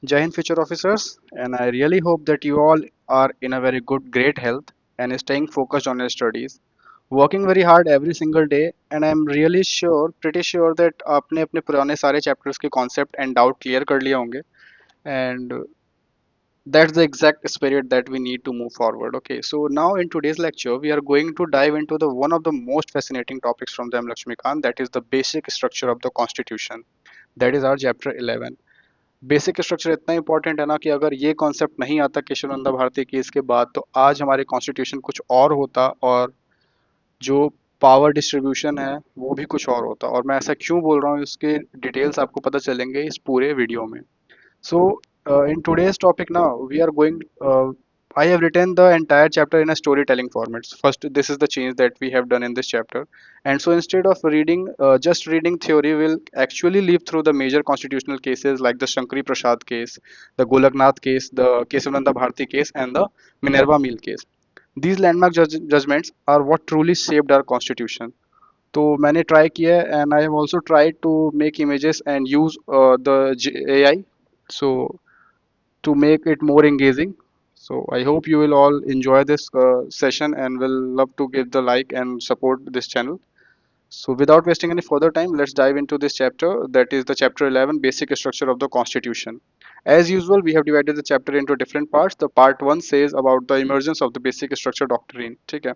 Jai Hind future officers, and I really hope that you all are in a very good, great health and staying focused on your studies, working very hard every single day. And I'm really sure, pretty sure that आपने अपने पुराने सारे chapters के concept and doubt clear कर लिए होंगे. And that's the exact spirit that we need to move forward. Okay, so now in today's lecture, we are going to dive into the one of the most fascinating topics from the M. Lakshmikant, that is the basic structure of the Constitution. That is our chapter 11. Basic structure इतना important है ना कि अगर ये concept नहीं आता Keshavananda Bharati case के बाद तो आज हमारे कॉन्स्टिट्यूशन कुछ और होता और जो पावर डिस्ट्रीब्यूशन है वो भी कुछ और होता और मैं ऐसा क्यों बोल रहा हूँ इसके डिटेल्स आपको पता चलेंगे इस पूरे वीडियो में. So, in today's topic now, we are going. I have written the entire chapter in a storytelling format. First, this is the change that we have done in this chapter. And so, instead of reading, just reading theory, we'll actually live through the major constitutional cases like the Shankari Prasad case, the Golaknath case, the Kesavananda Bharati case, and the Minerva Mill case. These landmark judgments are what truly shaped our constitution. तो मैंने try किया है and I have also try to make images and use the AI so to make it more engaging. So I hope you will all enjoy this session and will love to give the like and support this channel. So without wasting any further time, let's dive into this chapter, that is the chapter 11, basic structure of the constitution. As usual, we have divided the chapter into different parts. The part 1 says about the emergence of the basic structure doctrine. ठीक है.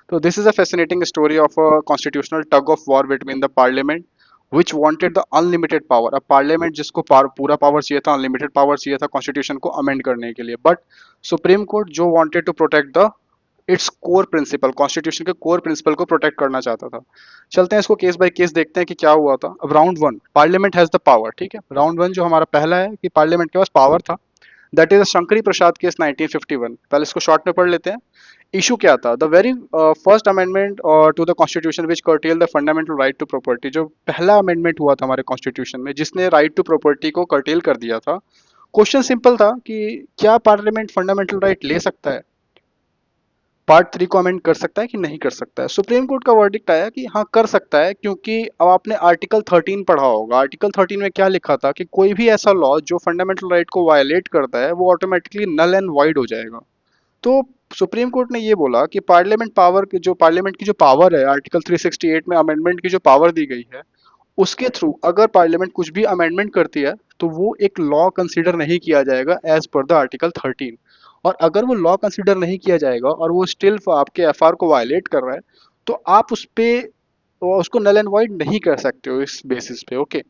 So this is a fascinating story of a constitutional tug of war between the parliament which wanted the unlimited power. अब parliament जिसको पूरा power चाहिए था, unlimited power चाहिए था constitution को amend करने के लिए, but supreme court जो wanted to protect the its core principle, constitution के कोर प्रिंसिपल को प्रोटेक्ट करना चाहता था. चलते हैं इसको केस बाय केस देखते हैं कि क्या हुआ था. अब round one, parliament has the power. ठीक है, राउंड वन जो हमारा पहला है कि पार्लियामेंट के पास पावर था, that is Shankari Prasad case 1951. पहले इसको शॉर्ट में पढ़ लेते हैं. इशू क्या था? The very first amendment to the constitution which curtail the fundamental right to property. जो पहला अमेंडमेंट हुआ था हमारे कॉन्स्टिट्यूशन में जिसने राइट टू प्रॉपर्टी को कर्टेल कर दिया था. क्वेश्चन सिंपल था कि क्या पार्लियामेंट फंडामेंटल राइट ले सकता है, पार्ट 3 को अमेंड कर सकता है कि नहीं कर सकता है. सुप्रीम कोर्ट का वर्डिक्ट आया कि हाँ कर सकता है, क्योंकि अब आपने आर्टिकल 13 पढ़ा होगा. आर्टिकल 13 में क्या लिखा था कि कोई भी ऐसा लॉ जो फंडामेंटल राइट को वायलेट करता है वो ऑटोमेटिकली नल एंड वाइड हो जाएगा. तो सुप्रीम कोर्ट ने ये बोला कि पार्लियामेंट पावर की जो पार्लियामेंट की जो पावर है आर्टिकल 368 में अमेंडमेंट की जो पावर दी गई है उसके थ्रू अगर पार्लियामेंट कुछ भी अमेंडमेंट करती है तो वो एक लॉ कंसीडर नहीं किया जाएगा एज पर द आर्टिकल 13. और अगर वो लॉ कंसीडर नहीं किया जाएगा और वो स्टिल आपके एफआर को वायलेट कर रहा है तो आप उस पे उसको नल एंड वाइड नहीं कर सकते हो इस बेसिस पे. ओके,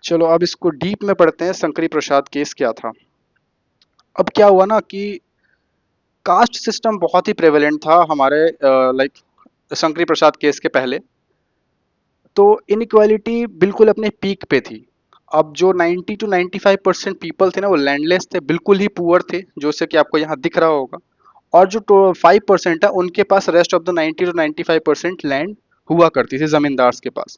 चलो अब इसको डीप में पढ़ते हैं. शंकरी प्रसाद केस क्या था? अब क्या हुआ ना कि कास्ट सिस्टम बहुत ही प्रेवलेंट था हमारे लाइक शंकरी प्रसाद केस के पहले. तो इनइक्वालिटी बिल्कुल अपने पीक पे थी. अब जो 90 टू 95% पीपल थे ना वो लैंडलेस थे, बिल्कुल ही पुअर थे, जो से कि आपको यहाँ दिख रहा होगा. और जो 5% है उनके पास rest of the 90 to 95% land हुआ करती थी जमींदार के पास.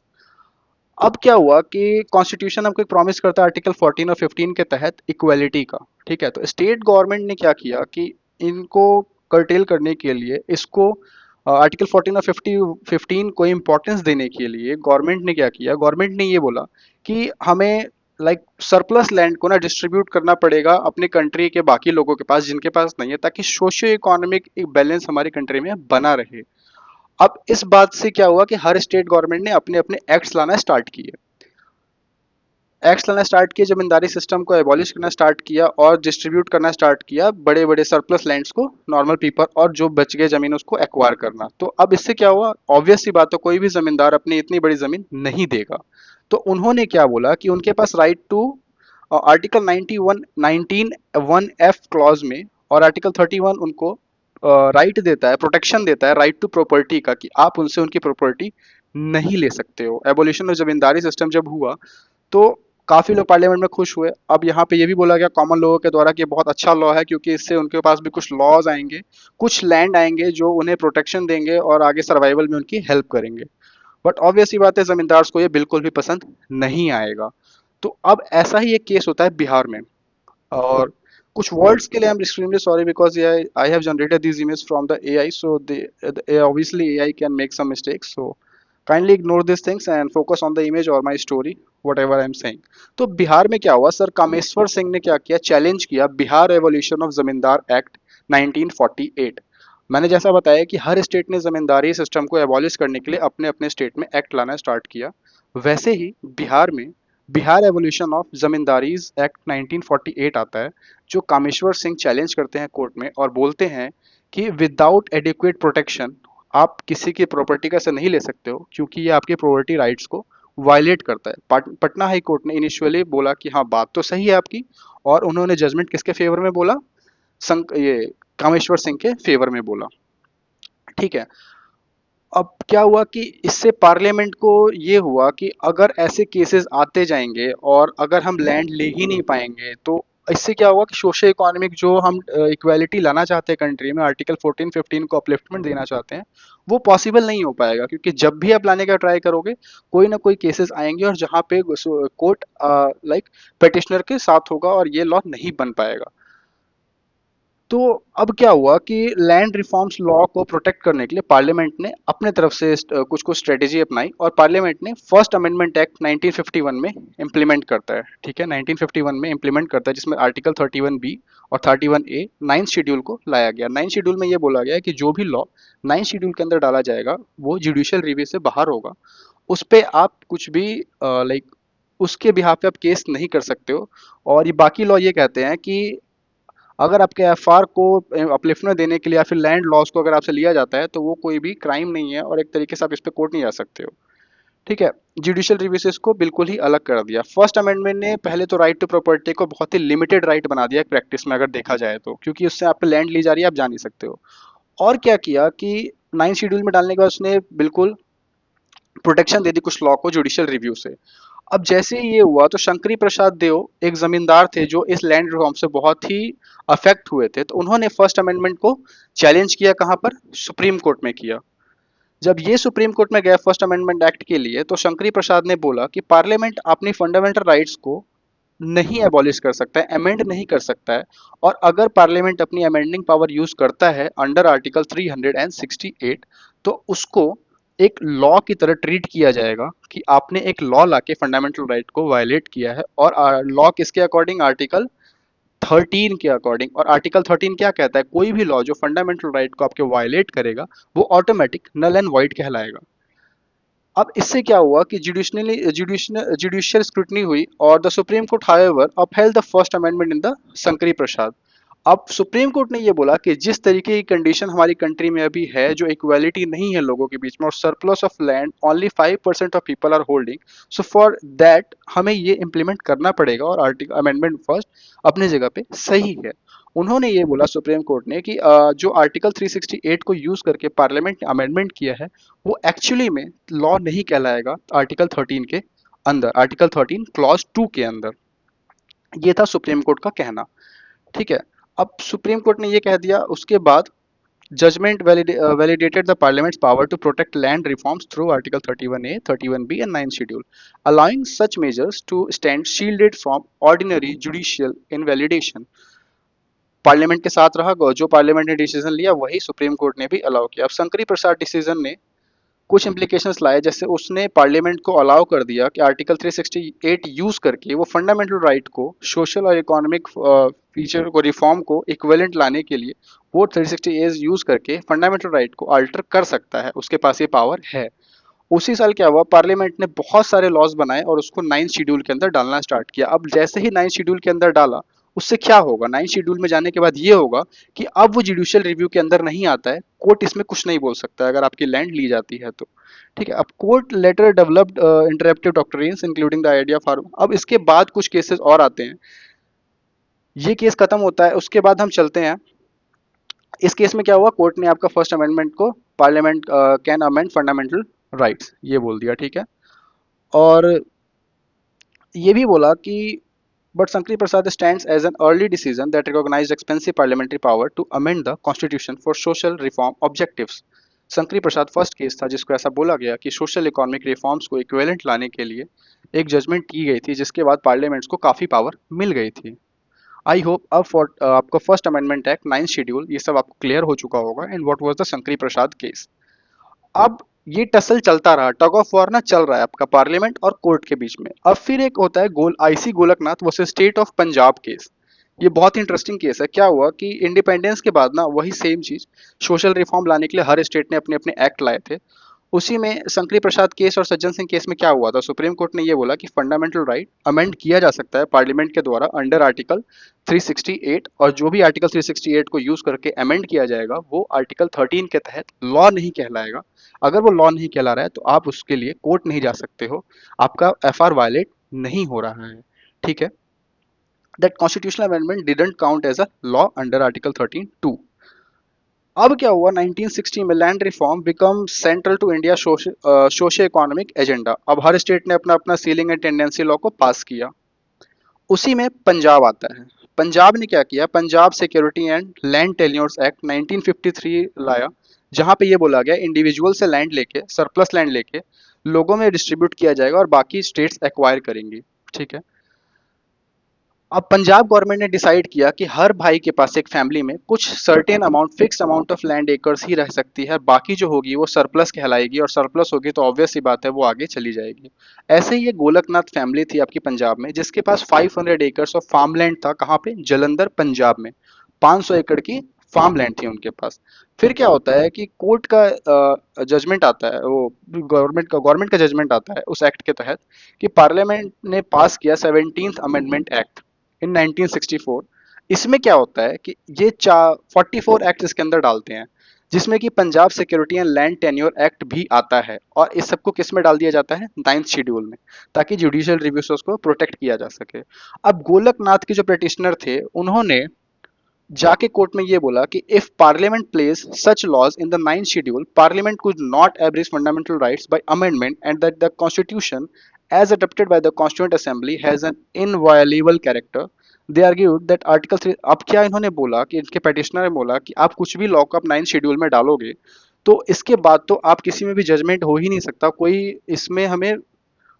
अब क्या हुआ कि कॉन्स्टिट्यूशन हमको एक प्रॉमिस करता है आर्टिकल 14 और 15 के तहत इक्वालिटी का. ठीक है, तो स्टेट गवर्नमेंट ने क्या किया कि इनको कर्टेल करने के लिए इसको आर्टिकल 14 और 15 को इम्पोर्टेंस देने के लिए गवर्नमेंट ने क्या किया, गवर्नमेंट ने ये बोला कि हमें लाइक सरप्लस लैंड को ना डिस्ट्रीब्यूट करना पड़ेगा अपने कंट्री के बाकी लोगों के पास जिनके पास नहीं है, ताकि सोशियो इकोनॉमिक एक बैलेंस हमारी कंट्री में बना रहे. अब इस बात से क्या हुआ कि हर स्टेट गवर्नमेंट ने अपने अपने एक्ट्स लाना स्टार्ट किए. एक्ट्स लाना स्टार्ट किए, जमींदारी सिस्टम को एबॉलिश करना स्टार्ट किया और डिस्ट्रीब्यूट करना स्टार्ट किया बड़े बड़े सरप्लस लैंड्स को नॉर्मल पीपल, और जो बच गए जमीन उसको एक्वायर करना. तो अब इससे क्या हुआ, ऑब्वियस सी बात है कोई भी जमींदार अपनी इतनी बड़ी जमीन नहीं देगा. तो उन्होंने क्या बोला कि उनके पास right to article 91 19 1F clause में और आर्टिकल 31 उनको राइट देता है, प्रोटेक्शन देता है राइट टू प्रॉपर्टी का, कि आप उनसे उनकी प्रॉपर्टी नहीं ले सकते हो. एबोलिशन ऑफ जमींदारी सिस्टम जब हुआ तो काफी लोग पार्लियामेंट में खुश हुए. अब यहाँ पे ये भी बोला गया कॉमन लोगों के द्वारा कि ये बहुत अच्छा लॉ है क्योंकि इससे उनके पास भी कुछ लॉज आएंगे, कुछ लैंड आएंगे जो उन्हें प्रोटेक्शन देंगे और आगे सर्वाइवल में उनकी हेल्प करेंगे. बट ऑब्वियस ही बात है जमींदार को ये बिल्कुल भी पसंद नहीं आएगा. तो अब ऐसा ही एक केस होता है बिहार में. और कुछ वर्ड्स के लिए I am extremely sorry because I have generated this image from the AI, so they obviously AI can make some mistakes, so kindly ignore these things and focus on the image or my story. What ever I am saying. तो बिहार में क्या हुआ, sir Kameshwar Singh ने क्या किया, challenge किया Bihar evolution of जमींदार act 1948। मैंने जैसा बताया कि हर स्टेट ने जमींदारी सिस्टम को एबॉलिश करने के लिए अपने अपने स्टेट में एक्ट लाना स्टार्ट किया। वैसे ही बिहार में बिहार एवोल्यूशन ऑफ जमींदारीज एक्ट 1948 आता है, जो कामेश्वर सिंह चैलेंज करते हैं कोर्ट में और बोलते हैं कि विदाउट एडिक्वेट प्रोटेक्शन आप किसी की प्रॉपर्टी का से नहीं ले सकते हो, क्योंकि ये आपके प्रॉपर्टी राइट्स को वायलेट करता है। पटना हाई कोर्ट ने इनिशियली बोला कि हाँ बात तो सही है आपकी, और उन्होंने जजमेंट किसके फेवर में बोला, ये कामेश्वर सिंह के फेवर में बोला। ठीक है। अब क्या हुआ कि इससे पार्लियामेंट को ये हुआ कि अगर ऐसे केसेस आते जाएंगे और अगर हम लैंड ले ही नहीं पाएंगे, तो इससे क्या हुआ कि सोशो इकोनॉमिक जो हम इक्वालिटी लाना चाहते हैं कंट्री में, आर्टिकल 14-15 को अपलिफ्टमेंट देना चाहते हैं, वो पॉसिबल नहीं हो पाएगा, क्योंकि जब भी आप लाने का ट्राई करोगे कोई ना कोई केसेस आएंगे और जहाँ पे कोर्ट लाइक पेटिशनर के साथ होगा और ये लॉ नहीं बन पाएगा। तो अब क्या हुआ कि लैंड रिफॉर्म्स लॉ को प्रोटेक्ट करने के लिए पार्लियामेंट ने अपने तरफ से कुछ कुछ स्ट्रेटेजी अपनाई, और पार्लियामेंट ने फर्स्ट अमेंडमेंट एक्ट 1951 में इम्प्लीमेंट करता है। ठीक है, 1951 में इम्प्लीमेंट करता है, जिसमें आर्टिकल 31B और 31A नाइन्थ शेड्यूल को लाया गया। नाइन्थ शेड्यूल में ये बोला गया है कि जो भी लॉ नाइन्थ शेड्यूल के अंदर डाला जाएगा वो जुडिशियल रिव्यू से बाहर होगा, उस पे आप कुछ भी लाइक उसके बिहाफ पे आप केस नहीं कर सकते हो। और ये बाकी लॉ ये कहते हैं कि अगर आपके एफआर को अपलिफ्टमेंट देने के लिए या फिर लैंड लॉस को अगर आपसे लिया जाता है तो वो कोई भी क्राइम नहीं है, और एक तरीके से आप इस पे कोर्ट नहीं जा सकते हो। ठीक है। जुडिशियल रिव्यू से इसको बिल्कुल ही अलग कर दिया। फर्स्ट अमेंडमेंट ने पहले तो राइट टू प्रॉपर्टी को बहुत ही लिमिटेड राइट बना दिया प्रैक्टिस में अगर देखा जाए तो, क्योंकि उससे आप पे लैंड ली जा रही है, आप जा नहीं सकते हो। और क्या किया कि नाइन्थ शेड्यूल में डालने के बाद उसने बिल्कुल प्रोटेक्शन दे दी कुछ लॉ को जुडिशियल रिव्यू से। अब जैसे ही ये हुआ तो शंकरी प्रसाद देव एक जमींदार थे जो इस लैंड रिफॉर्म से बहुत ही अफेक्ट हुए थे, तो उन्होंने फर्स्ट अमेंडमेंट को चैलेंज किया, कहाँ पर, सुप्रीम कोर्ट में किया। जब ये सुप्रीम कोर्ट में गया फर्स्ट अमेंडमेंट एक्ट के लिए, तो शंकरी प्रसाद ने बोला कि पार्लियामेंट अपनी फंडामेंटल राइट्स को नहीं एबॉलिश कर सकता है, अमेंड नहीं कर सकता है, और अगर पार्लियामेंट अपनी अमेंडिंग पावर यूज करता है अंडर आर्टिकल 368, तो उसको एक लॉ की तरह ट्रीट किया जाएगा कि आपने एक लॉ लाके फंडामेंटल राइट को वायलेट किया है। और लॉ किसके अकॉर्डिंग, आर्टिकल 13 के अकॉर्डिंग। और आर्टिकल 13 क्या कहता है, कोई भी लॉ जो फंडामेंटल राइट को आपके वायलेट करेगा वो ऑटोमेटिक नल एंड वाइड कहलाएगा। अब इससे क्या हुआ कि जुडिशियल स्क्रूटनी हुई, और the Supreme Court however upheld the first amendment in the Shankari Prasad. अब सुप्रीम कोर्ट ने ये बोला कि जिस तरीके की कंडीशन हमारी कंट्री में अभी है, जो इक्वालिटी नहीं है लोगों के बीच में, और surplus of land only 5% of people are holding, so for that हमें ये इम्प्लीमेंट करना पड़ेगा, और आर्टिकल अमेंडमेंट फर्स्ट अपनी जगह पे सही है। उन्होंने ये बोला सुप्रीम कोर्ट ने कि जो आर्टिकल 368 को यूज करके पार्लियामेंट ने अमेंडमेंट किया है वो एक्चुअली में लॉ नहीं कहलाएगा आर्टिकल 13 के अंदर, आर्टिकल 13 क्लॉज 2 के अंदर। ये था सुप्रीम कोर्ट का कहना। ठीक है। अब सुप्रीम कोर्ट ने ये कह दिया, उसके बाद judgement validated the parliament's power to protect land reforms through article 31A, 31B and 9 schedule, allowing such measures to stand shielded from ordinary judicial invalidation। Parliament के साथ रहा, जो पार्लियामेंट ने डिसीजन लिया वही सुप्रीम कोर्ट ने भी अलाउ किया। अब शंकरी प्रसाद डिसीजन ने कुछ इम्प्लीकेशंस लाए, जैसे उसने पार्लियामेंट को अलाउ कर दिया कि आर्टिकल 368 यूज करके वो फंडामेंटल राइट को, सोशल और इकोनॉमिक फीचर को, रिफॉर्म को इक्विवेलेंट लाने के लिए वो 368 यूज करके फंडामेंटल राइट को अल्टर कर सकता है, उसके पास ये पावर है। उसी साल क्या हुआ, पार्लियामेंट ने बहुत सारे लॉज बनाए और उसको नाइन्थ शेड्यूल के अंदर डालना स्टार्ट किया। अब जैसे ही नाइन्थ शेड्यूल के अंदर डाला, उससे क्या होगा, नाइन्थ शेड्यूल में जाने के बाद ये होगा कि अब वो जुडिशियल रिव्यू के अंदर नहीं आता है, कोर्ट इसमें कुछ नहीं बोल सकता है अगर आपकी लैंड ली जाती है तो। ठीक है। अब court later developed interpretive doctrines including the idea for. अब इसके बाद कुछ केसेस और आते हैं, ये केस खत्म होता है, उसके बाद हम चलते हैं। इस केस में क्या हुआ, कोर्ट ने आपका फर्स्ट अमेंडमेंट को parliament can amend fundamental rights ये बोल दिया। ठीक है। और ये भी बोला कि but Sankri Prasad stands as an early decision that recognized expensive parliamentary power to amend the constitution for social reform objectives। Shankari Prasad first case था जिसको ऐसा बोला गया कि सोशल इकोनॉमिक रिफॉर्म्स को इक्विवेलेंट लाने के लिए एक जजमेंट की गई थी, जिसके बाद पार्लियामेंट्स को काफ़ी पावर मिल गई थी। आई होप अब फॉर आपको first amendment act, ninth schedule, ये सब आपको क्लियर हो चुका होगा and what was the Shankari Prasad case. अब ये टसल चलता रहा, टग ऑफ वॉर ना चल रहा है आपका पार्लियामेंट और कोर्ट के बीच में। अब फिर एक होता है IC Golaknath versus state of Punjab case. ये बहुत इंटरेस्टिंग केस है। क्या हुआ कि इंडिपेंडेंस के बाद ना वही सेम चीज, सोशल रिफॉर्म लाने के लिए हर स्टेट ने अपने अपने एक्ट लाए थे। उसी में शंकरी प्रसाद केस और सज्जन सिंह केस में क्या हुआ था, सुप्रीम कोर्ट ने ये बोला कि फंडामेंटल राइट अमेंड किया जा सकता है पार्लियामेंट के द्वारा अंडर आर्टिकल 368, और जो भी आर्टिकल 368 को यूज करके अमेंड किया जाएगा वो आर्टिकल 13 के तहत लॉ नहीं कहलाएगा। अगर वो लॉ नहीं कहला रहा है तो आप उसके लिए कोर्ट नहीं जा सकते हो, आपका एफआर वायलेट नहीं हो रहा है। ठीक है, that constitutional amendment didn't count as a law under article 13(2). अब क्या हुआ, 1960 में land reform become central to India socio economic agenda. अब हर स्टेट ने अपना अपना सीलिंग एंड टेंडेंसी लॉ को पास किया। उसी में पंजाब आता है। पंजाब ने क्या किया, Punjab security and land tenures act 1953 लाया, जहां पे ये बोला गया इंडिविजुअल से लैंड लेके, सरप्लस लैंड लेके लोगों में डिस्ट्रीब्यूट किया जाएगा और बाकी स्टेट्स एक्वायर करेंगी। ठीक है, अब पंजाब गवर्नमेंट ने डिसाइड किया कि हर भाई के पास एक फैमिली में कुछ certain amount, fix amount of land acres ही रह सकती है, बाकी जो होगी वो सरप्लस कहलाएगी, और सरप्लस होगी तो ऑब्वियस सी बात है वो आगे चली जाएगी। ऐसे ही ये गोलकनाथ फैमिली थी आपकी पंजाब में, जिसके पास 500 एकर्स ऑफ फार्म लैंड था। कहाँ पे, जलंधर पंजाब में 500 एकड़ की फार्म लैंड थी उनके पास। फिर क्या होता है कि कोर्ट का जजमेंट आता है, वो गवर्नमेंट का जजमेंट आता है उस एक्ट के तहत, कि पार्लियामेंट ने पास किया 17th अमेंडमेंट एक्ट इन 1964। इसमें क्या होता है कि ये 44 एक्ट इसके अंदर डालते हैं, जिसमें कि Punjab security and land tenure act भी आता है, और इस सबको किस में डाल दिया जाता है, 9th शेड्यूल में, ताकि जुडिशियल रिव्यू से उसको प्रोटेक्ट किया जा सके। अब गोलकनाथ के जो पिटिशनर थे उन्होंने जाके कोर्ट में ये बोला कि if Parliament place such laws in the 9th schedule, Parliament could not abridge fundamental rights by amendment, and that the constitution as adopted by the constituent assembly has an inviolable character. They argued that article 3, अब क्या इन्होंने बोला कि इनके petitioner ने बोला कि आप कुछ भी लॉ को आप 9th शेड्यूल में डालोगे तो इसके बाद तो आप किसी में भी जजमेंट हो ही नहीं सकता, कोई इसमें हमें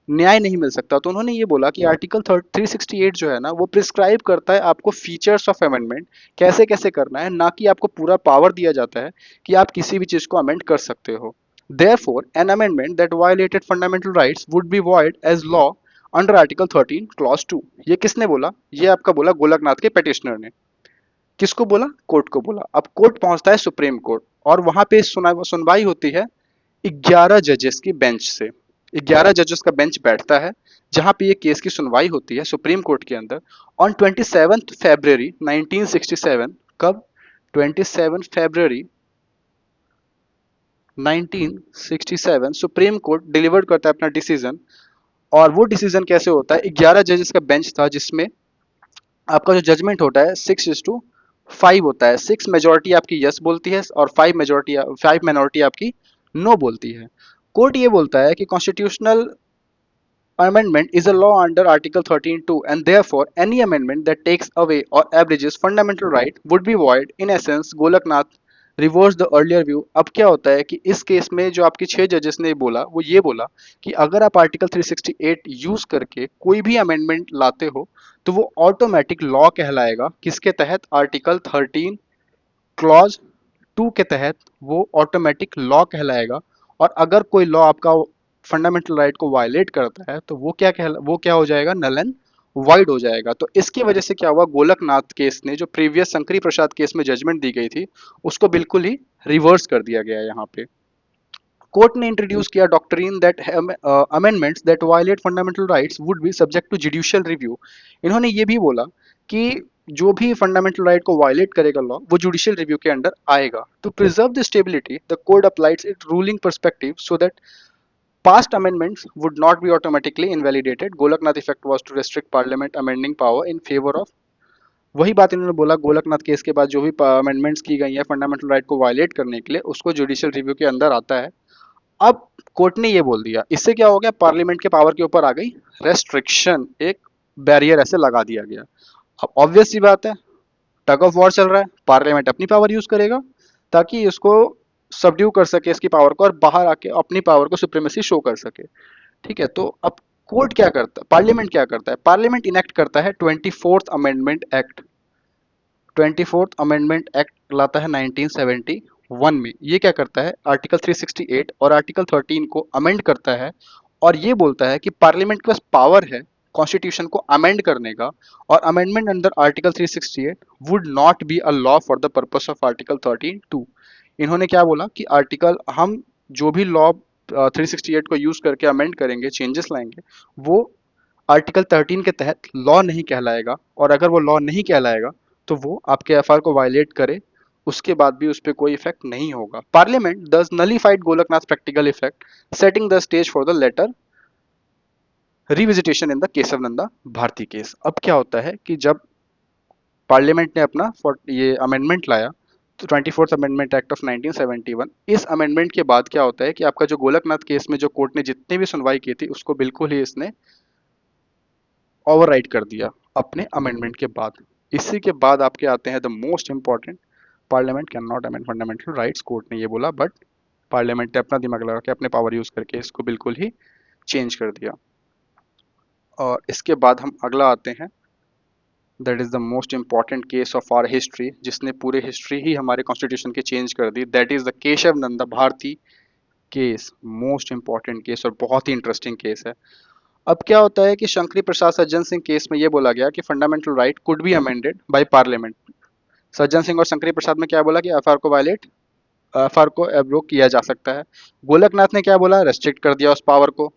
न्याय नहीं मिल सकता। तो उन्होंने ये बोला कि आर्टिकल 368 जो है ना वो प्रिस्क्राइब करता है आपको फीचर्स ऑफ अमेंडमेंट, कैसे कैसे करना है, ना कि आपको पूरा पावर दिया जाता है कि आप किसी भी चीज को अमेंड कर सकते हो। Therefore, an amendment that violated fundamental rights would be void as law under Article 13, Clause 2। ये किसने बोला, ये आपका बोला गोलकनाथ के पेटिशनर ने। किसको बोला, कोर्ट को बोला। अब कोर्ट पहुंचता है सुप्रीम कोर्ट, और वहां पे सुनवाई होती है 11 जजेस की बेंच से। 11 जजेस का बेंच बैठता है जहां पे ये केस की सुनवाई होती है सुप्रीम कोर्ट के अंदर, ऑन 27 फरवरी 1967। कब, 27 फरवरी 1967 सुप्रीम कोर्ट डिलीवर करता है अपना डिसीजन। और वो डिसीजन कैसे होता है, 11 जजेस का बेंच था, जिसमें आपका जो जजमेंट होता है 6:5 होता है। 6 मेजोरिटी आपकी यस बोलती है और 5 माइनॉरिटी आपकी नो बोलती है। कोर्ट ये बोलता है कि constitutional amendment is a law under Article 13(2), and therefore any amendment that takes away or abridges fundamental right would be void. In essence, Golaknath reverse the earlier view. अब क्या होता है कि इस केस में जो आपके 6 जजेस ने बोला वो ये बोला कि अगर आप आर्टिकल 368 यूज करके कोई भी अमेंडमेंट लाते हो तो वो ऑटोमेटिक लॉ कहलाएगा। किसके तहत, आर्टिकल 13 क्लॉज 2 के तहत वो ऑटोमेटिक लॉ कहलाएगा। और अगर कोई लॉ आपका फंडामेंटल राइट को वायलेट करता है तो वो क्या हो जाएगा, नल एंड वाइड हो जाएगा। तो इसकी वजह से क्या हुआ, गोलकनाथ केस ने जो प्रीवियस शंकरी प्रसाद केस में जजमेंट दी गई थी उसको बिल्कुल ही रिवर्स कर दिया गया है यहाँ पे। कोर्ट ने इंट्रोड्यूस किया doctrine that amendments that violate fundamental rights would be subject to judicial review. इन्होंने ये भी बोला कि जो भी फंडामेंटल राइट को वायलेट करेगा लॉ वो जुडिशियल रिव्यू के अंडर आएगा। To preserve the stability the court applies it ruling perspective so that past amendments would not be automatically invalidated. Golaknath effect was to restrict parliament amending power in favor of, वही बात इन्होंने बोला Golaknath case के बाद जो भी amendments की गई है फंडामेंटल राइट को वायलेट करने के लिए उसको जुडिशियल रिव्यू के अंदर आता है। अब कोर्ट ने ये बोल दिया, इससे क्या हो गया, पार्लियामेंट के पावर के ऊपर आ गई रेस्ट्रिक्शन, एक बैरियर ऐसे लगा दिया गया। अब ऑब्वियस सी बात है, टग ऑफ वॉर चल रहा है, पार्लियामेंट अपनी पावर यूज करेगा ताकि इसको सबड्यू कर सके इसकी पावर को, और बाहर आके अपनी पावर को सुप्रीमेसी शो कर सके। ठीक है, तो अब कोर्ट क्या करता है, पार्लियामेंट क्या करता है, पार्लियामेंट इनेक्ट करता है 24th amendment act. 24th amendment act लाता है 1970। वन में ये क्या करता है, आर्टिकल 368 और आर्टिकल 13 को अमेंड करता है, और ये बोलता है कि पार्लियामेंट के पास पावर है कॉन्स्टिट्यूशन को अमेंड करने का, और amendment under article 368 would not be a law for the purpose of article 13 two. इन्होंने क्या बोला कि आर्टिकल हम जो भी लॉ 368 को यूज करके अमेंड करेंगे, चेंजेस लाएंगे, वो आर्टिकल 13 के तहत लॉ नहीं कहलाएगा, और अगर वो लॉ नहीं कहलाएगा तो वो आपके एफआर को वायलेट करे, उसके बाद भी उस पर कोई इफेक्ट नहीं होगा। Parliament thus nullified Golaknath practical effect, setting the stage for the latter revisitation in the Kesavananda Bharati case. अब क्या होता है कि जब पार्लियामेंट ने अपना ये अमेंडमेंट लाया, तो 24th अमेंडमेंट एक्ट ऑफ 1971, इस अमेंडमेंट के बाद क्या होता है कि आपका जो गोलकनाथ केस में जो कोर्ट ने जितनी भी सुनवाई की थी उसको बिल्कुल ही इसने ओवरराइड कर दिया अपने अमेंडमेंट के बाद। इसी के बाद आपके आते हैं the most important, parliament can not amend fundamental rights, court ने ये बोला, बट पार्लियामेंट ने अपना दिमाग लगा के अपने पावर यूज करके इसको बिल्कुल ही चेंज कर दिया। और इसके बाद हम अगला आते हैं, that is the most important case of our history, जिसने पूरे हिस्ट्री ही हमारे कॉन्स्टिट्यूशन की चेंज कर दी, that is the Keshav Nanda Bharati case. Most important case और बहुत ही इंटरेस्टिंग केस है। अब क्या होता है कि शंकरी प्रसाद सज्जन सिंह केस में ये बोला गया कि fundamental right could be amended by parliament. Sajjan Singh और शंकरी प्रसाद में क्या बोला कि एफआर को वायलेट, एफआर को एब्रोक किया जा सकता है। गोलकनाथ ने क्या बोला, रेस्ट्रिक्ट कर दिया उस पावर को।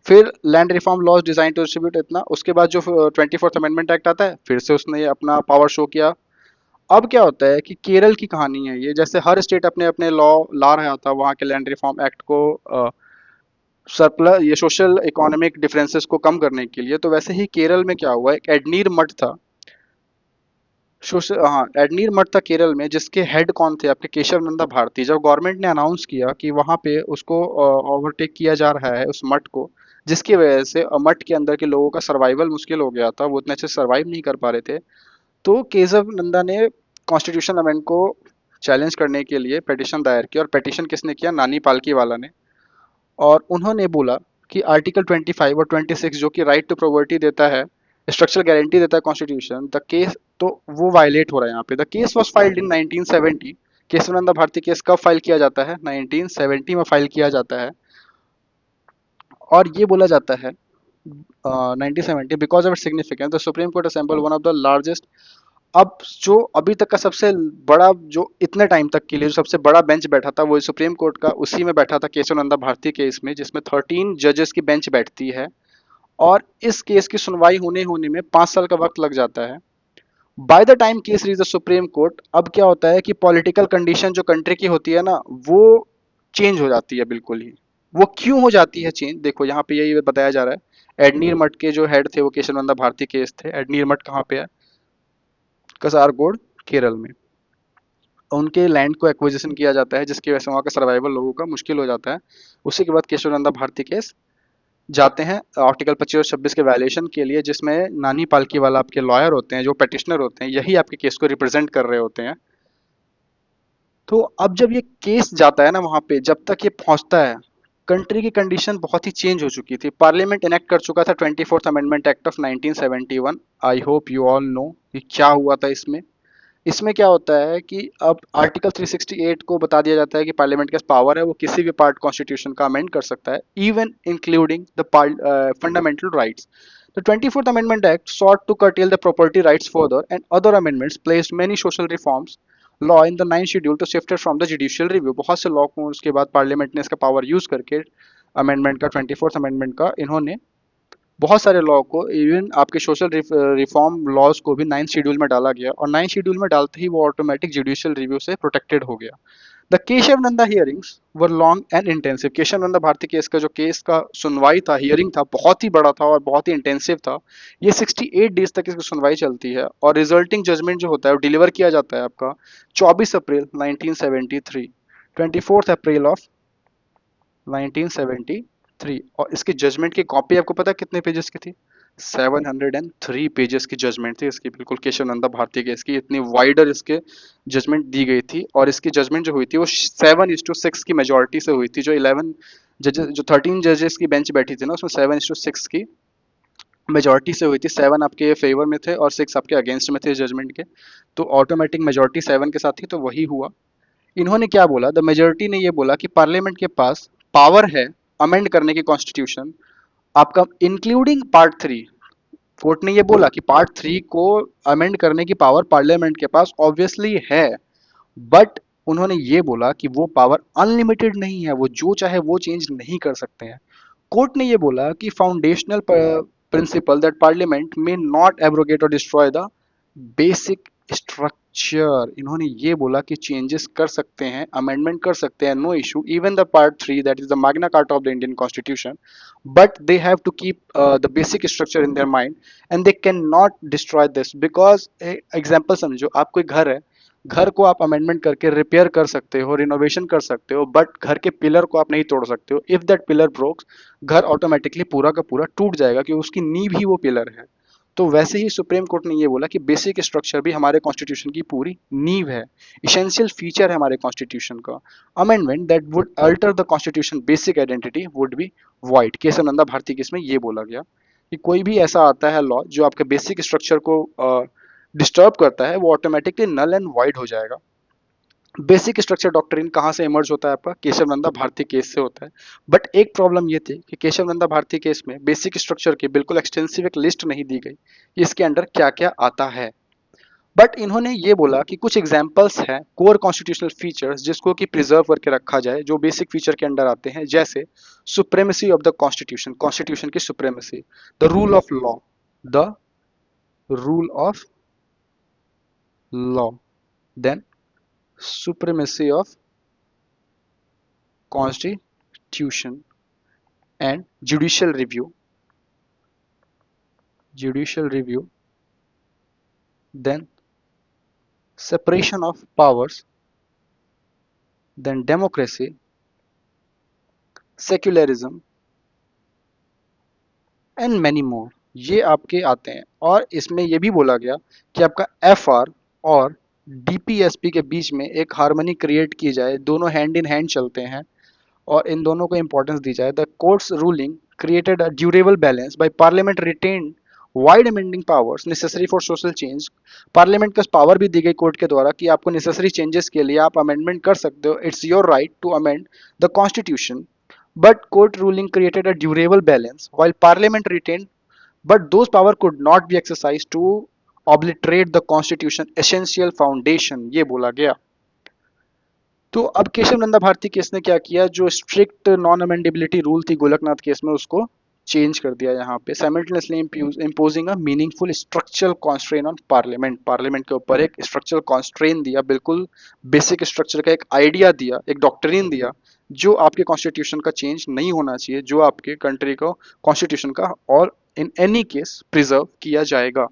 फिर land reform laws design to distribute इतना, उसके बाद जो 24th अमेंडमेंट एक्ट आता है, फिर से उसने अपना पावर शो किया। अब क्या होता है कि केरल की कहानी है ये, जैसे हर स्टेट अपने अपने लॉ ला रहा था वहाँ के लैंड रिफॉर्म एक्ट को सरप्लस ये सोशल इकोनॉमिक डिफरेंसेस को कम करने के लिए, तो वैसे ही केरल में क्या हुआ, एक एडनीर मठ था, सोशल, हाँ एडनीर मठ था केरल में, जिसके हेड कौन थे, आपके केशव नंदा भारती। जब गवर्नमेंट ने अनाउंस किया कि वहाँ पे उसको ओवरटेक किया जा रहा है उस मठ को, जिसकी वजह से मठ के अंदर के लोगों का सर्वाइवल मुश्किल हो गया था, वो इतने अच्छे सर्वाइव नहीं कर पा रहे थे, तो केशव नंदा ने कॉन्स्टिट्यूशन अमेंड को चैलेंज करने के लिए पिटिशन दायर किया, और पिटिशन किसने किया, नानी पालकी वाला ने। और उन्होंने बोला कि आर्टिकल 25 और 26 जो कि राइट टू प्रॉपर्टी देता है, स्ट्रक्चरल गारंटी देता है कॉन्स्टिट्यूशन, द केस, तो वो वायलेट हो रहा है यहाँ पे। The case was filed in 1970। Kesavananda Bharati case कब फाइल किया जाता है, 1970 में फाइल किया जाता है। और ये बोला जाता है 1970 because of its significance the Supreme court assemble one of the largest. अब जो अभी तक का सबसे बड़ा, जो इतने टाइम तक के लिए जो सबसे बड़ा बेंच बैठा था वो सुप्रीम कोर्ट का, उसी में बैठा था केशवानंदा भारती केस में, जिसमें 13 जजेस की बेंच बैठती है। और इस केस की सुनवाई होने होने में 5 साल का वक्त लग जाता है। By the time case reach the Supreme court, अब क्या होता है कि पॉलिटिकल कंडीशन जो कंट्री की होती है ना, वो चेंज हो जाती है बिल्कुल ही। वो क्यों हो जाती है चेंज, देखो यहाँ पे यही बताया जा रहा है। एडनीर मठ के जो हेड थे वो केशवानंदा भारती केस थे। एडनीर मठ कहाँ पे है, कसारगोड, केरल में। उनके लैंड को एक्विजिशन किया जाता है, जिसकी वजह से वहाँ का सर्वाइवल लोगों का मुश्किल हो जाता है। उसी के बाद केशवानंदा भारती केस जाते हैं आर्टिकल 25 और 26 के वायलेशन के लिए, जिसमें नानी पालकी वाला आपके लॉयर होते हैं, जो पेटिशनर होते हैं, यही आपके केस को रिप्रेजेंट कर रहे होते हैं। तो अब जब ये केस जाता है ना वहां पे, जब तक ये पहुंचता है, कंट्री की कंडीशन बहुत ही चेंज हो चुकी थी। पार्लियामेंट इनेक्ट कर चुका था 24th amendment act of 1971। I hope you all know कि क्या हुआ था इसमें। इसमें क्या होता है कि अब आर्टिकल 368 को बता दिया जाता है कि पार्लियामेंट के पास पावर है, वो किसी भी पार्ट कॉन्स्टिट्यूशन का अमेंड कर सकता है, even including the fundamental rights. The 24th Amendment Act sought to curtail the property rights further, and other amendments placed many social reforms law in the 9th schedule to shifted from the judicial review। बहुत से law को उसके बाद parliament ने इसका power use करके amendment का, 24th amendment का, इन्होंने बहुत सारे लॉ को, इवन आपके सोशल रिफॉर्म लॉज को भी 9th शेड्यूल में डाला गया, और 9th शेड्यूल में डालते ही वो ऑटोमेटिक जुडिशियल रिव्यू से प्रोटेक्टेड हो गया। The Keshav Nanda hearings were long and intensive. Keshav Nanda Bharati case का जो केस का सुनवाई था, हियरिंग था, बहुत ही बड़ा था और बहुत ही इंटेंसिव था। ये 68 डेज तक इसकी सुनवाई चलती है, और रिजल्टिंग जजमेंट जो होता है वो डिलीवर किया जाता है आपका 24 अप्रैल 1973, 24 अप्रैल ऑफ 1973। और इसकी जजमेंट की कॉपी आपको पता है कितने पेजेस की थी, 703 पेजेस की जजमेंट थी इसकी, बिल्कुल केशवानंदा भारती के इसकी इतनी वाइडर इसके जजमेंट दी गई थी। और इसकी जजमेंट जो हुई थी वो 7:6 की मेजोरिटी से हुई थी। जो 11 जजेस, जो 13 जजेस की बेंच बैठी थी ना, उसमें 7:6 की मेजोरिटी से हुई थी। 7 आपके फेवर में थे और 6 आपके अगेंस्ट में थे जजमेंट के, तो ऑटोमेटिक मेजोरिटी 7 के साथ थी, तो वही हुआ। इन्होंने क्या बोला, द मेजोरिटी ने ये बोला कि पार्लियामेंट के पास पावर है अमेंड करने की कॉन्स्टिट्यूशन आपका, इंक्लूडिंग पार्ट 3। कोर्ट ने ये बोला कि पार्ट 3 को अमेंड करने की पावर पार्लियामेंट के पास ऑब्वियसली है, बट उन्होंने ये बोला कि वो पावर अनलिमिटेड नहीं है, वो जो चाहे वो चेंज नहीं कर सकते हैं। कोर्ट ने ये बोला कि फाउंडेशनल प्रिंसिपल दैट पार्लियामेंट में नॉट एब्रोगेट और डिस्ट्रॉय द बेसिक स्ट्रक्चर। इन्होंने ये बोला कि चेंजेस कर सकते हैं, अमेंडमेंट कर सकते हैं, no issue, even the part 3 that is the Magna Carta of the Indian constitution, but they have to keep the basic structure in their mind and they can not destroy this. Because example समझो, आप कोई घर है, घर को आप amendment करके repair कर सकते हो, रिनोवेशन कर सकते हो, बट घर के पिलर को आप नहीं तोड़ सकते हो। इफ दैट पिलर ब्रोक्स, घर ऑटोमेटिकली पूरा का पूरा टूट जाएगा, क्योंकि उसकी नींव ही वो पिलर है। तो वैसे ही सुप्रीम कोर्ट ने ये बोला कि बेसिक स्ट्रक्चर भी हमारे कॉन्स्टिट्यूशन की पूरी नींव है, इसेंशियल फीचर है हमारे कॉन्स्टिट्यूशन का। Amendment that would alter the constitution basic identity would be void. Keshav Bharati case में ये बोला गया कि कोई भी ऐसा आता है लॉ जो आपके बेसिक स्ट्रक्चर को डिस्टर्ब करता है, वो ऑटोमेटिकली नल एंड वाइड हो जाएगा। बेसिक स्ट्रक्चर डॉक्ट्रिन कहाँ से इमर्ज होता है आपका? केशव नंदा भारती केस से होता है। बट एक प्रॉब्लम ये थी कि केशव नंदा भारती केस में बेसिक स्ट्रक्चर की बिल्कुल एक्सटेंसिव एक लिस्ट नहीं दी गई कि इसके अंडर क्या क्या आता है। बट इन्होंने ये बोला कि कुछ एग्जाम्पल्स हैं कोर कॉन्स्टिट्यूशनल फीचर्स जिसको कि प्रिजर्व करके रखा जाए, जो बेसिक फीचर के अंडर आते हैं, जैसे supremacy of the constitution, constitution की supremacy, the rule of law, the rule of law, then supremacy of constitution and judicial review, then separation of powers, then democracy, secularism and many more. ये आपके आते हैं। और इसमें ये भी बोला गया कि आपका एफआर और डीपीएसपी के बीच में एक हार्मनी क्रिएट की जाए, दोनों हैंड इन हैंड चलते हैं और इन दोनों को इंपॉर्टेंस दी जाए। The courts ruling created a durable balance by parliament retain wide amending powers necessary for social change. Parliament को पावर भी दी गई कोर्ट के द्वारा कि आपको नेसेसरी चेंजेस के लिए आप अमेंडमेंट कर सकते हो, it's your right to amend the constitution, but court ruling created a durable balance while parliament retained, but those power could not be exercised to obliterate the constitution essential foundation, ये बोला गया। तो अब Keshav Nanda Bharati case ने क्या किया, जो strict non amendability rule थी गोलकनाथ केस में, उसको चेंज कर दिया यहाँ पे, simultaneously imposing a meaningful structural constraint on Parliament. Parliament के ऊपर एक स्ट्रक्चरल कॉन्स्ट्रेन दिया, बिल्कुल बेसिक स्ट्रक्चर का एक आइडिया दिया, एक डॉक्ट्रिन दिया, जो आपके कॉन्स्टिट्यूशन का चेंज नहीं होना चाहिए, जो आपके कंट्री को कॉन्स्टिट्यूशन का और इन एनी केस प्रिजर्व किया जाएगा।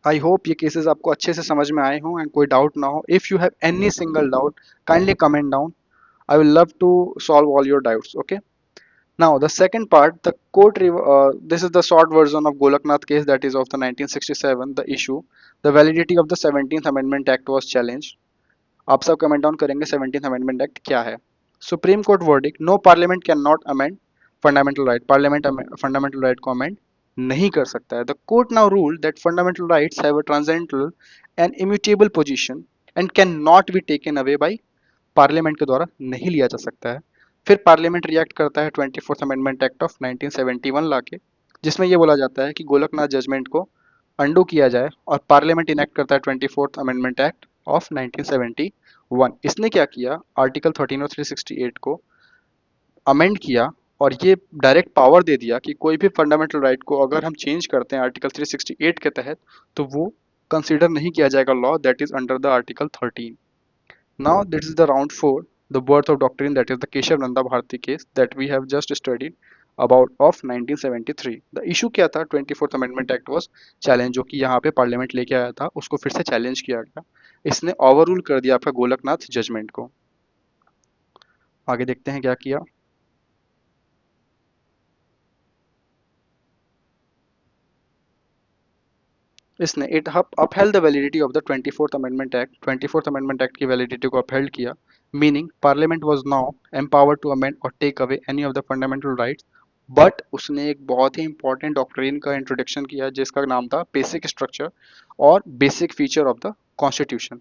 आई होप ये केसेस आपको अच्छे से समझ में आए हों एंड कोई डाउट ना हो। If you have any single doubt, kindly comment down, I will love to solve all your doubts. Okay. Now the second part, the this is the short version of Golaknath case, that is of the 1967. The issue, the validity of the 17th Amendment Act was challenged. आप सब comment down करेंगे 17th Amendment Act क्या है। Supreme court verdict, no parliament can not amend fundamental right. Parliament fundamental right को amend नहीं कर सकता है। The court now rule that fundamental rights have a transcendental and immutable position and can not be taken away by parliament के द्वारा, नहीं लिया जा सकता है। फिर पार्लियामेंट रिएक्ट करता है 24th अमेंडमेंट एक्ट ऑफ 1971 लाके, जिसमें यह बोला जाता है कि गोलकनाथ जजमेंट को अंडू किया जाए, और पार्लियामेंट इनेक्ट करता है 24th अमेंडमेंट एक्ट ऑफ 1971। इसने क्या किया, आर्टिकल 13 और 368 को अमेंड किया और ये डायरेक्ट पावर दे दिया कि कोई भी फंडामेंटल राइट को अगर हम चेंज करते हैं आर्टिकल 368 के तहत, तो वो कंसिडर नहीं किया जाएगा law that is under the article 13। Now this is the round 4, the birth of doctrine, that is the Keshav Nanda Bharati case that we have just studied about of 1973। The issue क्या था, 24th Amendment Act was challenge, जो कि यहाँ पे parliament लेके आया था, उसको फिर से चैलेंज किया गया। इसने ओवररूल कर दिया आपका गोलकनाथ जजमेंट को। आगे देखते हैं क्या किया। इसने it upheld the validity of the 24th amendment act. 24th amendment act की वैलिडिटी को अपहेल्ड किया, meaning Parliament was now empowered to amend और take away any of the fundamental rights. But उसने एक बहुत ही इंपॉर्टेंट डॉक्ट्रिन का introduction किया जिसका नाम था बेसिक स्ट्रक्चर और basic feature of the constitution.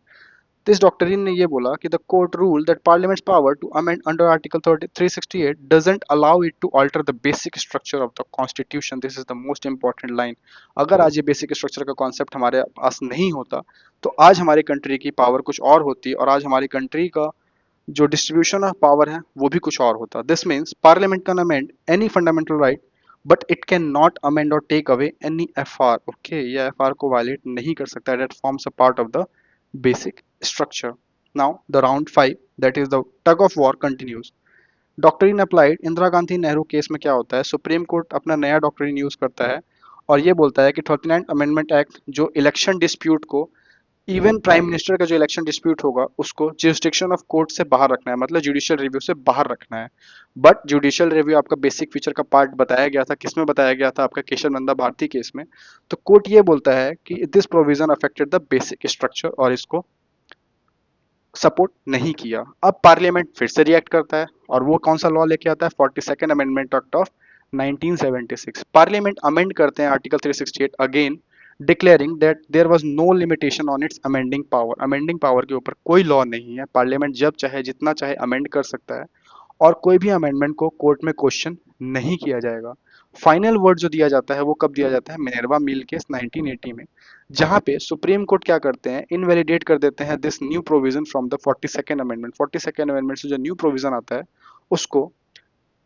This doctrine ने ये बोला कि the court rule that Parliament's power to amend under article 368 doesn't allow it to alter the basic structure of the constitution. This is the most important line. अगर आज ये basic structure का concept हमारे पास नहीं होता तो आज हमारी कंट्री की पावर कुछ और होती और आज हमारी कंट्री का जो डिस्ट्रीब्यूशन ऑफ पावर है वो भी कुछ और होता। This means Parliament can amend any fundamental right but it can not amend और take away any FR. Okay, ये एफआर को वायलेट नहीं कर सकता, that forms a part of the basic structure. Now, the round 5, that is the tug of war continues. Doctrine applied Indira Gandhi Nehru case में क्या होता है, सुप्रीम कोर्ट अपना नया डॉक्ट्रिन यूज करता है और ये बोलता है कि 39 अमेंडमेंट एक्ट जो इलेक्शन डिस्प्यूट को, इवन प्राइम मिनिस्टर का जो इलेक्शन डिस्प्यूट होगा उसको जुरिस्डिक्शन ऑफ कोर्ट से बाहर रखना है, मतलब जुडिशियल रिव्यू से बाहर रखना है। बट जुडिशियल रिव्यू आपका बेसिक फीचर का पार्ट बताया गया था, किसमें बताया गया था, आपका केशव नंदा भारती केस में। तो कोर्ट ये बोलता है कि this provision affected the basic structure और इसको सपोर्ट नहीं किया। अब पार्लियामेंट फिर से रिएक्ट करता है और वो कौन सा लॉ लेके आता है, 42nd amendment act of 1976। Parliament amend करते हैं article 368 again, declaring that there was no limitation on its amending power. Amending power के ऊपर कोई लॉ नहीं है, पार्लियामेंट जब चाहे जितना चाहे अमेंड कर सकता है और कोई भी अमेंडमेंट को कोर्ट में क्वेश्चन नहीं किया जाएगा। फाइनल वर्ड जो दिया जाता है वो कब दिया जाता है, मिनर्वा मिल केस 1980 में, जहां पे सुप्रीम कोर्ट क्या करते हैं, इनवैलिडेट कर देते हैं this new provision from the 42nd amendment. 42nd amendment से जो न्यू प्रोविजन आता है उसको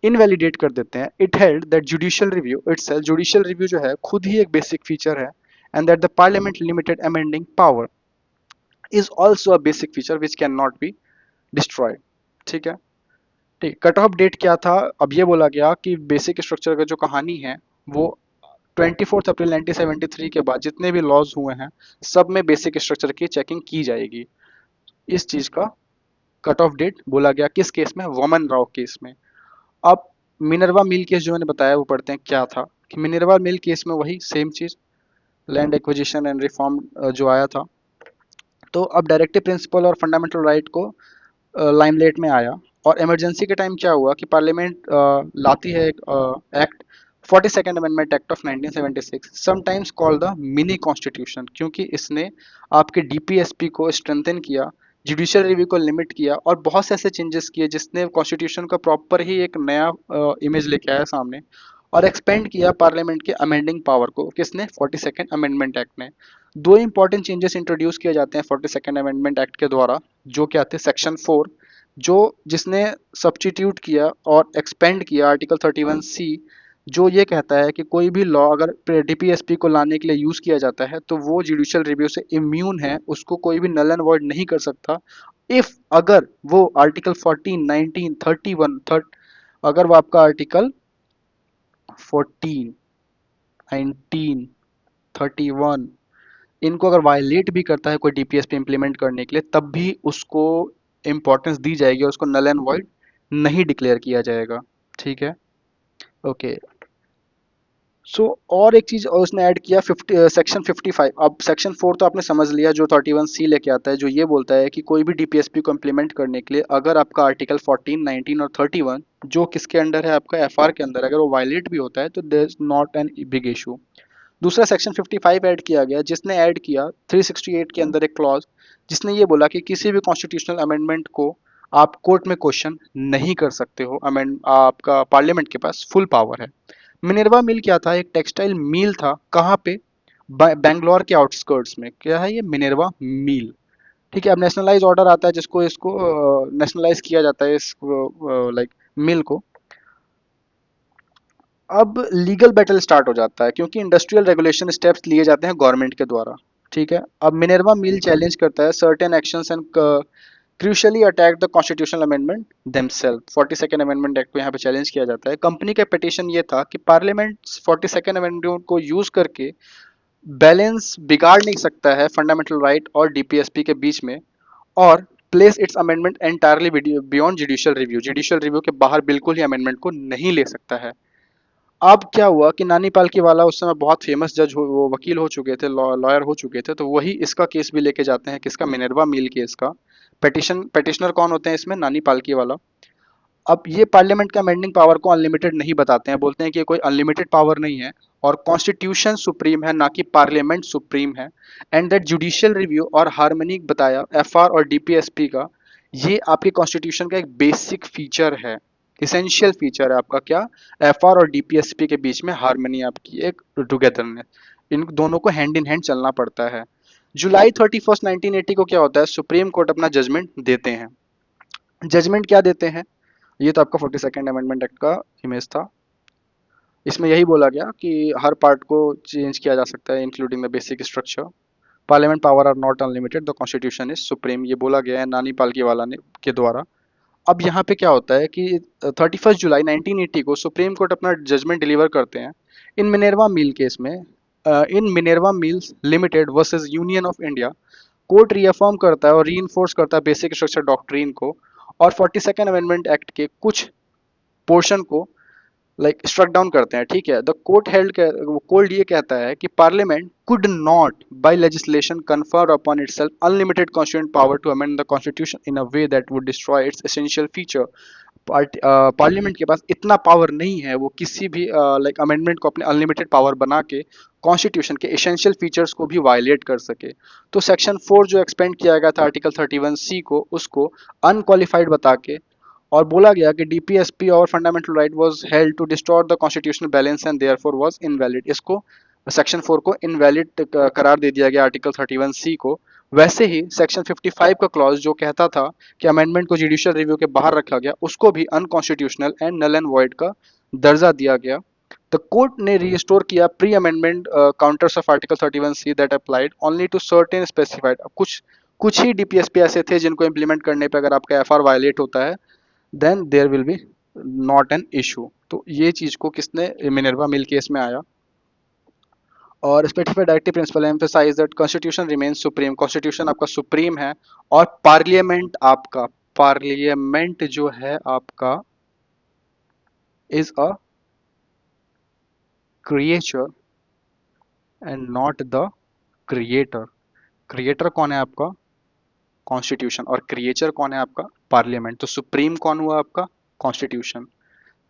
इनवैलिडेट कर देते हैं। It held that judicial review itself, judicial review जो है खुद ही एक बेसिक फीचर है, and that the parliament limited amending power is also a basic feature which can not be destroyed. ठीक है, ठीक। कट ऑफ डेट क्या था, अब ये बोला गया कि बेसिक स्ट्रक्चर का जो कहानी है वो 24 अप्रैल 1973 के बाद जितने भी लॉज हुए हैं सब में बेसिक स्ट्रक्चर की चेकिंग की जाएगी। इस चीज का कट ऑफ डेट बोला गया किस केस में, वोमन राव केस में। अब मिनर्वा मिल केस जो मैंने बताया वो पढ़ते हैं क्या था, कि मिनर्वा मिल केस में वही सेम चीज, लैंड एक्विजिशन एंड रिफॉर्म जो आया था। तो अब डायरेक्टिव प्रिंसिपल और फंडामेंटल राइट को लाइमलाइट में आया और इमरजेंसी के टाइम क्या हुआ कि पार्लियामेंट लाती है एक act, 42nd amendment act of 1976, sometimes called the mini constitution, क्योंकि इसने आपके डीपीएसपी को स्ट्रेंथन किया, जुडिशियल रिव्यू को लिमिट किया और बहुत से ऐसे चेंजेस किए जिसने कॉन्स्टिट्यूशन का प्रॉपर ही एक नया इमेज लेके आया सामने और एक्सपेंड किया पार्लियामेंट के अमेंडिंग पावर को, किसने, 42nd अमेंडमेंट एक्ट ने। दो इंपॉर्टेंट चेंजेस इंट्रोड्यूस किए जाते हैं 42nd अमेंडमेंट एक्ट के द्वारा, जो क्या थे, सेक्शन 4 जो जिसने सब्स्टिट्यूट किया और एक्सपेंड किया आर्टिकल 31C, जो ये कहता है कि कोई भी लॉ अगर डीपीएसपी को लाने के लिए यूज किया जाता है तो वो जुडिशियल रिव्यू से इम्यून है, उसको कोई भी नल एंड वॉइड नहीं कर सकता। इफ अगर वो आर्टिकल 14, 19, 31 अगर वो आपका आर्टिकल 14, 19, 31 इनको अगर वायलेट भी करता है कोई डीपीएस पे इम्प्लीमेंट करने के लिए, तब भी उसको इंपॉर्टेंस दी जाएगी और उसको नल एंड वॉइड नहीं डिक्लेयर किया जाएगा। ठीक है, ओके। और एक चीज और उसने ऐड किया 50 सेक्शन 55। अब सेक्शन 4 तो आपने समझ लिया, जो 31C लेके आता है, जो ये बोलता है कि कोई भी डीपीएसपी को इम्प्लीमेंट करने के लिए अगर आपका आर्टिकल 14, 19 और 31 जो किसके अंडर है, आपका एफआर के अंदर, अगर वो वायलेट भी होता है तो there is not an big issue. दूसरा सेक्शन 55 ऐड किया गया, जिसने ऐड किया 368 के अंदर एक क्लॉज, जिसने ये बोला कि किसी भी कॉन्स्टिट्यूशनल अमेंडमेंट को आप कोर्ट में क्वेश्चन नहीं कर सकते हो, अमेंड आपका पार्लियामेंट के पास फुल पावर है। मिनर्वा मिल क्या था, एक टेक्सटाइल मिल था, कहाँ पे, बैंगलोर के आउटस्कर्ट्स में। क्या है ये, मिनर्वा मिल। ठीक है, अब नेशनलाइज ऑर्डर आता है जिसको इसको नेशनलाइज किया जाता है इस लाइक मिल को। अब लीगल बैटल स्टार्ट हो जाता है क्योंकि इंडस्ट्रियल रेगुलेशन स्टेप्स लिए जाते हैं गवर्नमेंट के द्वारा। ठीक है, अब मिनर्वा मिल चैलेंज करता है certain actions and crucially attack the constitutional amendment themselves. 42nd amendment act को यहाँ पे चैलेंज किया जाता है। कंपनी का पिटीशन ये था कि पार्लियामेंट 42nd अमेंडमेंट को यूज करके बैलेंस बिगाड़ नहीं सकता है फंडामेंटल राइट और डीपीएसपी के बीच में, और place it's amendment entirely beyond judicial review, judicial review के बाहर बिल्कुल ही अमेंडमेंट को नहीं ले सकता है। अब क्या हुआ कि नानी पालकीवाला उस समय बहुत फेमस जज हो, वो वकील हो चुके थे, लॉयर हो चुके थे, तो वही इसका केस भी लेके जाते हैं, किसका, मिनर्वा मिल केस का। पेटिशनर कौन होते हैं इसमें, नानी पालकीवाला। अब ये पार्लियामेंट का अमेंडिंग पावर को अनलिमिटेड नहीं बताते हैं, बोलते हैं कि ये कोई अनलिमिटेड पावर नहीं है, और कॉन्स्टिट्यूशन सुप्रीम है, ना कि पार्लियामेंट सुप्रीम है। एंड दैट जुडिशियल रिव्यू और हार्मनी बताया एफआर और डीपीएसपी का, ये आपके कॉन्स्टिट्यूशन का एक बेसिक फीचर है, इसेंशियल फीचर है आपका। क्या? एफआर और डीपीएसपी के बीच में हार्मनी, आपकी एक टुगेदरनेस, इन दोनों को हैंड इन हैंड चलना पड़ता है। जुलाई 31 1980 को क्या होता है, सुप्रीम कोर्ट अपना जजमेंट देते हैं। जजमेंट क्या देते हैं? ये तो आपका 42nd अमेंडमेंट एक्ट का इमेज था। इसमें यही बोला गया कि हर पार्ट को चेंज किया जा सकता है, including the basic structure. Parliament power are not unlimited, the constitution is supreme, ये बोला गया है नानी पालकीवाला ने के द्वारा। अब यहाँ पे क्या होता है कि 31 जुलाई 1980 को सुप्रीम कोर्ट अपना जजमेंट डिलीवर करते हैं इन मिनेरवा मिल केस में। In Minerva mills limited versus union of India, court reaffirm करता है और री करता है बेसिक स्ट्रक्चर डॉक्ट्रीन को, और 42nd अमेंडमेंट एक्ट के कुछ पोर्शन को स्ट्रक डाउन करते हैं। ठीक है, द कोर्ट हेल्ड, कोर्ट ये कहता है कि parliament could not by legislation confer upon itself unlimited constituent power to amend the constitution in a way that would destroy its essential feature. Parliament के पास इतना पावर नहीं है, वो किसी भी अमेंडमेंट को अपने अनलिमिटेड पावर बना के कॉन्स्टिट्यूशन के एसेंशियल फीचर्स को भी वायलेट कर सके। तो सेक्शन 4 जो एक्सपेंड किया गया था आर्टिकल 31C को, उसको अनक्वालिफाइड बता के और बोला गया कि डीपीएसपी और fundamental right was held to distort the constitutional balance and therefore was invalid. इसको सेक्शन 4 को इनवैलिड करार दे दिया गया आर्टिकल 31C को। वैसे ही सेक्शन 55 का क्लॉज जो कहता था कि अमेंडमेंट को जुडिशियल रिव्यू के बाहर रखा गया, उसको भी unconstitutional and null and void का दर्जा दिया गया। द कोर्ट ने रिस्टोर किया pre amendment contours of article 31C that applied only to certain specified. कुछ कुछ ही डीपीएसपी ऐसे थे जिनको इंप्लीमेंट करने पे अगर आपका एफआर वायलेट होता है, then there will be not an issue. तो ये चीज को किसने, मिनर्वा मिल केस में आया। और specified directive principle emphasize that constitution remains supreme, constitution आपका सुप्रीम है, और पार्लियामेंट जो है आपका is a creature and not the creator. Creator कौन है आपका? कॉन्स्टिट्यूशन। और क्रिएचर कौन है आपका? पार्लियामेंट। तो सुप्रीम कौन हुआ आपका? कॉन्स्टिट्यूशन।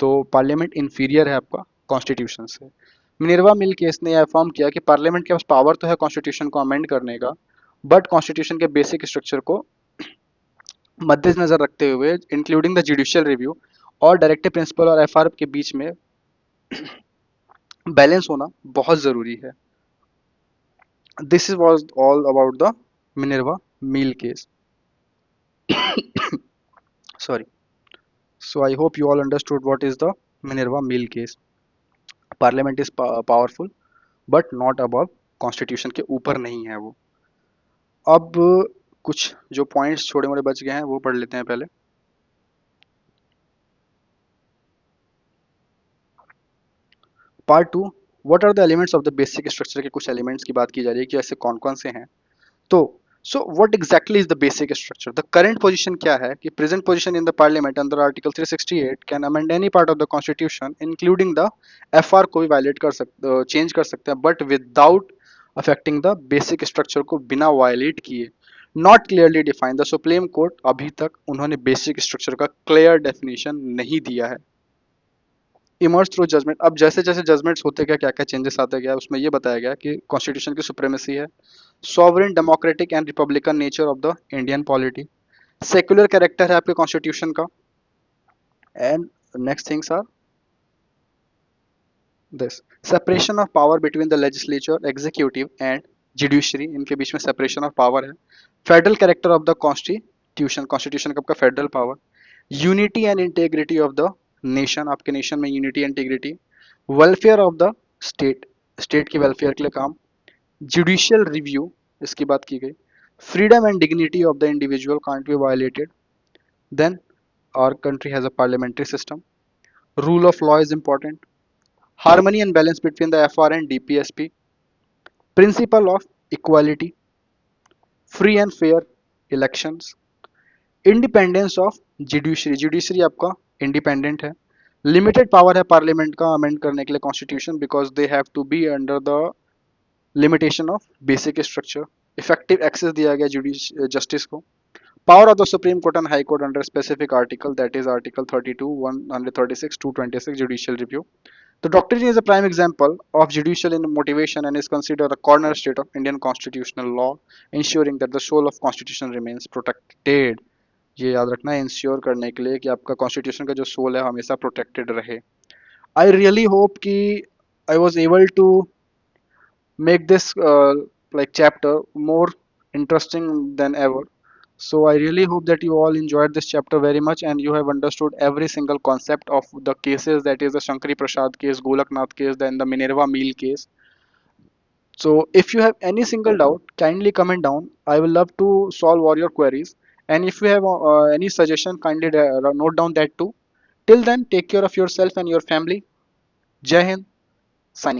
तो पार्लियामेंट इंफीरियर है आपका कॉन्स्टिट्यूशन से। मिनर्वा मिल केस ने यह अफर्म किया कि पार्लियामेंट के पास पावर तो है कॉन्स्टिट्यूशन को अमेंड करने का, बट कॉन्स्टिट्यूशन के बेसिक स्ट्रक्चर को मद्देनजर रखते हुए, इंक्लूडिंग द जुडिशियल रिव्यू और डायरेक्टिव प्रिंसिपल और एफआर के बीच में बैलेंस होना बहुत जरूरी है। This is was all about the Minerva mill case. Sorry. So I hope you all understood what is the Minerva Mill case. Parliament is powerful but not above constitution के ऊपर नहीं है वो। अब कुछ जो पॉइंट्स छोटे मोटे बच गए हैं वो पढ़ लेते हैं पहले। Part 2, what are the elements of the basic structure के कुछ एलिमेंट्स की बात की जा रही है कि ऐसे कौन कौन से हैं। तो what exactly is the basic structure? The current position क्या है कि present position in the parliament under article 368 can amend any part of the constitution including the FR को भी वायलेट कर सकते, चेंज कर सकते हैं, but without affecting the basic structure को, बिना वायलेट किए। Not clearly defined, the Supreme court अभी तक उन्होंने बेसिक स्ट्रक्चर का क्लियर डेफिनेशन नहीं दिया है। इमर्ज थ्रू जजमेंट, अब जैसे जैसे जजमेंट्स होते गए क्या क्या चेंजेस आते गया, उसमें ये बताया गया कि कॉन्स्टिट्यूशन की सुप्रीमेसी है, sovereign democratic and republican nature of the Indian polity, secular character है आपके कॉन्स्टिट्यूशन का, and next things are this separation of power between the legislature, executive and judiciary, इनके बीच में सेपरेशन ऑफ पावर है। Federal character of the constitution, constitution का आपका federal power, unity and integrity of the nation, आपके nation में unity integrity, welfare of the state, state की welfare के लिए काम, जुडिशियल रिव्यू इसकी बात की गई, freedom and dignity of the individual can't be violated, then our country has a parliamentary system, rule of law is important, harmony and balance between the FR and DPSP, principle of equality, free and fair elections, independence of judiciary, judiciary आपका independent है, limited power है parliament का amend करने के लिए constitution because they have to be under the limitation of basic structure, effective access दिया गया justice को, power of the Supreme Court and High Court under specific article, that is Article 32, 136, 226 judicial review, The doctrine is a prime example of judicial motivation and is considered a cornerstone of Indian constitutional law, ensuring that the soul of constitution remains protected. ये याद रखना है ensure करने के लिए कि आपका constitution का जो सोल है हमेशा प्रोटेक्टेड रहे. आई रियली होप कि I was able to make this like chapter more interesting than ever. So I really hope that you all enjoyed this chapter very much and you have understood every single concept of the cases, that is the Shankari Prasad case, Golaknath case, then the Minerva Meal case. So if you have any single doubt, kindly comment down. I will love to solve all your queries. And if you have any suggestion, kindly note down that too. Till then, take care of yourself and your family. Jai Hind. Signing.